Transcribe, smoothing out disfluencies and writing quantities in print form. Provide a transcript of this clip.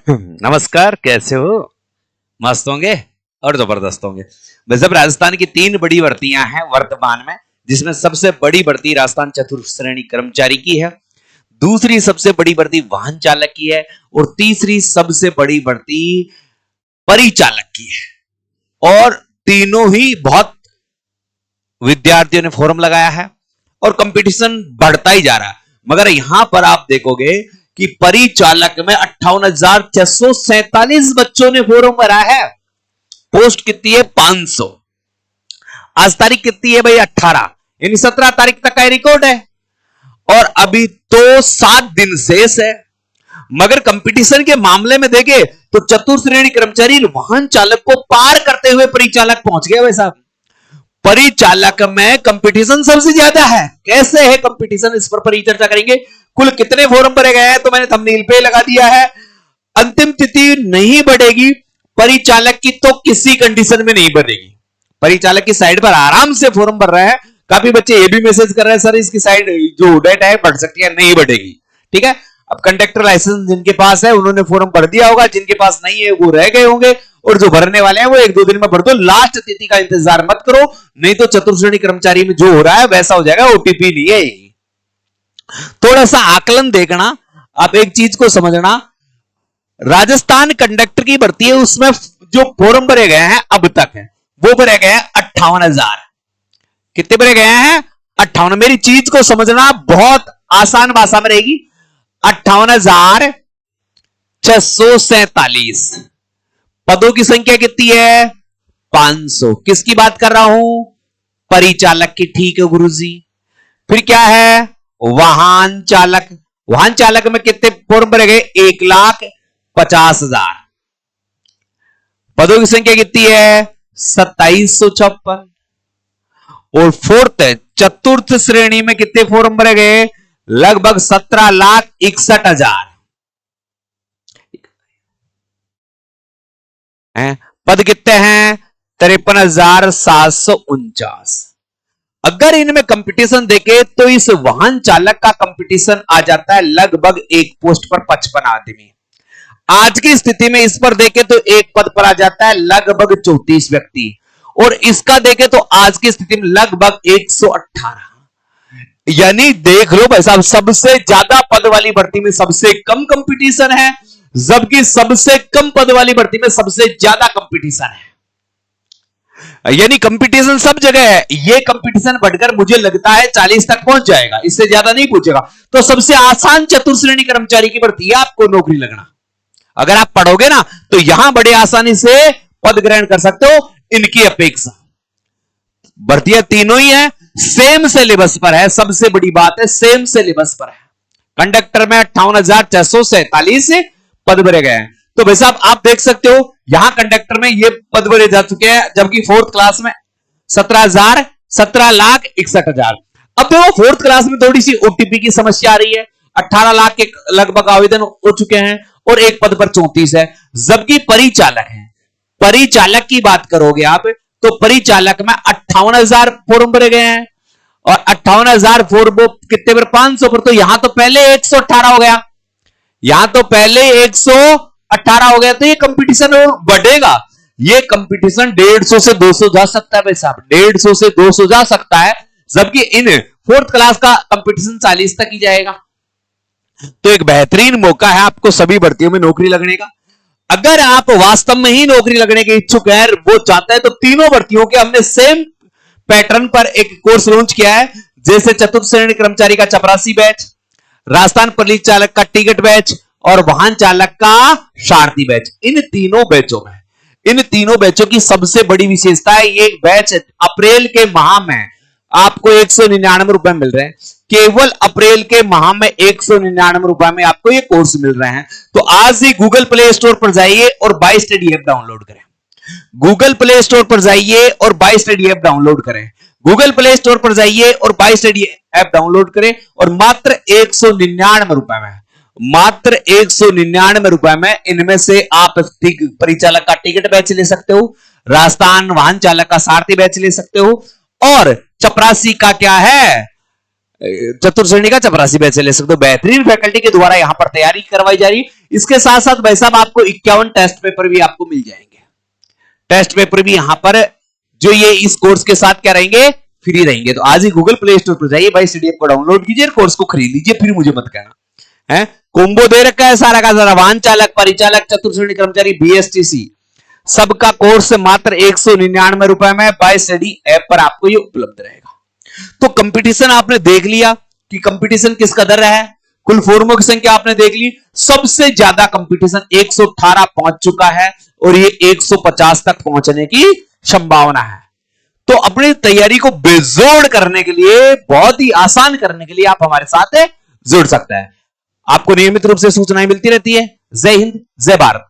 नमस्कार, कैसे हो? मस्त होंगे और जबरदस्त होंगे। वैसे राजस्थान की 3 बड़ी भर्तियां हैं वर्तमान में, जिसमें सबसे बड़ी भर्ती राजस्थान चतुर्थ श्रेणी कर्मचारी की है, दूसरी सबसे बड़ी भर्ती वाहन चालक की है और तीसरी सबसे बड़ी भर्ती परिचालक की है। और तीनों ही बहुत विद्यार्थियों ने फॉर्म लगाया है और कंपटीशन बढ़ता ही जा रहा है। मगर यहां पर आप देखोगे कि परिचालक में 58,647 बच्चों ने फॉर्म भरा है। पोस्ट कितनी है? 500। आज तारीख कितनी है भाई? 18, यानी 17 तारीख तक का रिकॉर्ड है और अभी तो 7 दिन शेष है। मगर कंपटीशन के मामले में देखे तो चतुर्थ श्रेणी कर्मचारी वाहन चालक को पार करते हुए परिचालक पहुंच गए। वैसा परिचालक में कंपटीशन सबसे ज्यादा है। कैसे है कंपटीशन, इस पर परिचर्चा करेंगे। कुल कितने फॉर्म भरे गए हैं तो मैंने थंबनेल पे लगा दिया है। अंतिम तिथि नहीं बढ़ेगी परिचालक की, तो किसी कंडीशन में नहीं बढ़ेगी। परिचालक की साइड पर आराम से फॉर्म भर रहा है। काफी बच्चे ये भी मैसेज कर रहे हैं, सर इसकी साइड जो डेट है बढ़ सकती है, नहीं बढ़ेगी। ठीक है, अब कंडक्टर लाइसेंस जिनके पास है उन्होंने फॉर्म भर दिया होगा, जिनके पास नहीं है वो रह गए होंगे, और जो भरने वाले हैं वो 1-2 दिन में भर दो। लास्ट तिथि का इंतजार मत करो, नहीं तो चतुर्थ श्रेणी कर्मचारी में जो हो रहा है वैसा हो जाएगा। ओटीपी नहीं है। थोड़ा सा आकलन देखना, आप एक चीज को समझना। राजस्थान कंडक्टर की भर्ती है, उसमें जो फॉर्म भरे गए हैं अब तक है वो भरे गए हैं 58,000। कितने भरे गए हैं? 58। मेरी चीज को समझना, बहुत आसान भाषा में रहेगी। 58,647 पदों की संख्या कितनी है? 500। किसकी बात कर रहा हूं? परिचालक की। ठीक है गुरुजी। फिर क्या है? वाहन चालक। वाहन चालक में कितने फॉर्म भरे गए? 1,50,000। पदों की संख्या कितनी है? 2756। और फोर्थ चतुर्थ श्रेणी में कितने फॉर्म भरे गए? लगभग 17,61,000। पद कितने हैं? 53,749। अगर इनमें कंपटीशन देखे तो इस वाहन चालक का कंपटीशन आ जाता है लगभग एक पोस्ट पर 55 आदमी। आज की स्थिति में इस पर देखे तो एक पद पर आ जाता है लगभग 34 व्यक्ति, और इसका देखे तो आज की स्थिति में लगभग 118। यानी देख लो भाई साहब, सबसे ज्यादा पद वाली भर्ती में सबसे कम कंपटीशन है, जबकि सबसे कम पद वाली भर्ती में सबसे ज्यादा कंपटीशन है। यानी कंपटीशन सब जगह है। ये कंपटीशन बढ़कर मुझे लगता है 40 तक पहुंच जाएगा, इससे ज्यादा नहीं पहुंचेगा। तो सबसे आसान चतुर्थ श्रेणी कर्मचारी की भर्ती है आपको नौकरी लगना। अगर आप पढ़ोगे ना तो यहां बड़े आसानी से पद ग्रहण कर सकते हो। इनकी अपेक्षा भर्तियां तीनों ही है, सेम सिलेबस पर है। सबसे बड़ी बात है सेम सिलेबस पर है। कंडक्टर में 58,647 पद भरे गए हैं। तो भाई साहब आप देख सकते हो यहां कंडक्टर में ये पद भरे जा चुके हैं, जबकि फोर्थ क्लास में 17,61,000। अब देखो फोर्थ क्लास में थोड़ी सी ओटीपी की समस्या आ रही है। 18 लाख के लगभग आवेदन हो चुके हैं और एक पद पर 34 है, जबकि परिचालक है। परिचालक की बात करोगे आप तो परिचालक में 58,000 फॉर्म भरे गए हैं, और 58,000 फॉर्म कितने पर? 500 पर। तो यहां तो पहले 118 हो गया, यहां तो पहले 118 हो गया। तो ये कंपटीशन और बढ़ेगा। ये कंपटीशन 150 से 200 जा सकता है भाई साहब, 150 से 200 जा सकता है, जबकि इन फोर्थ क्लास का कंपटीशन 40 तक ही जाएगा। तो एक बेहतरीन मौका है आपको सभी भर्तियों में नौकरी लगने का। अगर आप वास्तव में ही नौकरी लगने के इच्छुक है, वो चाहता है, तो तीनों भर्तियों के हमने सेम पैटर्न पर एक कोर्स लॉन्च किया है। जैसे चतुर्थ श्रेणी कर्मचारी का चपरासी बैच, राजस्थान परिचालक का टिकट बैच और वाहन चालक का सारथी बैच। इन तीनों बैचों की सबसे बड़ी विशेषता है, ये बैच अप्रैल के माह में आपको 199 रुपए मिल रहे हैं। केवल अप्रैल के माह में 199 रुपए में आपको ये कोर्स मिल रहे हैं। तो आज ही गूगल प्ले स्टोर पर जाइए और बाय स्टडी ऐप डाउनलोड करें। गूगल प्ले स्टोर पर जाइए और बाय स्टडी ऐप डाउनलोड करें। गूगल प्ले स्टोर पर जाइए और बाय स्टडी ऐप डाउनलोड करें, और मात्र 199 रुपए में, मात्र 199 रुपए में इनमें से आप परिचालक का टिकट बैच ले सकते हो, राजस्थान वाहन चालक का सारथी बैच ले सकते हो, और चपरासी का क्या है, चतुर्थ श्रेणी का चपरासी बैच ले सकते हो। बेहतरीन फैकल्टी के द्वारा यहां पर तैयारी करवाई जा रही है। इसके साथ साथ भाई साहब आपको 51 टेस्ट पेपर भी आपको मिल जाएंगे। टेस्ट पेपर भी यहां पर जो ये इस कोर्स के साथ क्या रहेंगे, फ्री रहेंगे। तो आज ही गूगल प्ले स्टोर पर जाइए भाई, सीडीएफ को डाउनलोड कीजिए, कोर्स को खरीद लीजिए, फिर मुझे मत कहना है। कोम्बो दे रखा है सारा का सारा, वाहन चालक, परिचालक, चतुर्थ श्रेणी कर्मचारी, बीएसटीसी, सबका कोर्स मात्र 199 रुपए में बाय स्टडी ऐप पर आपको ये उपलब्ध रहेगा। तो कंपटीशन आपने देख लिया कि कंपटीशन किस कदर रहा है, कुल फॉर्मों की संख्या आपने देख ली। सबसे ज्यादा कंपटीशन 118 पहुंच चुका है और ये 150 तक पहुंचने की संभावना है। तो अपनी तैयारी को बेजोड़ करने के लिए, बहुत ही आसान करने के लिए आप हमारे साथ जुड़ सकते हैं। आपको नियमित रूप से सूचनाएं मिलती रहती है। जय हिंद, जय भारत।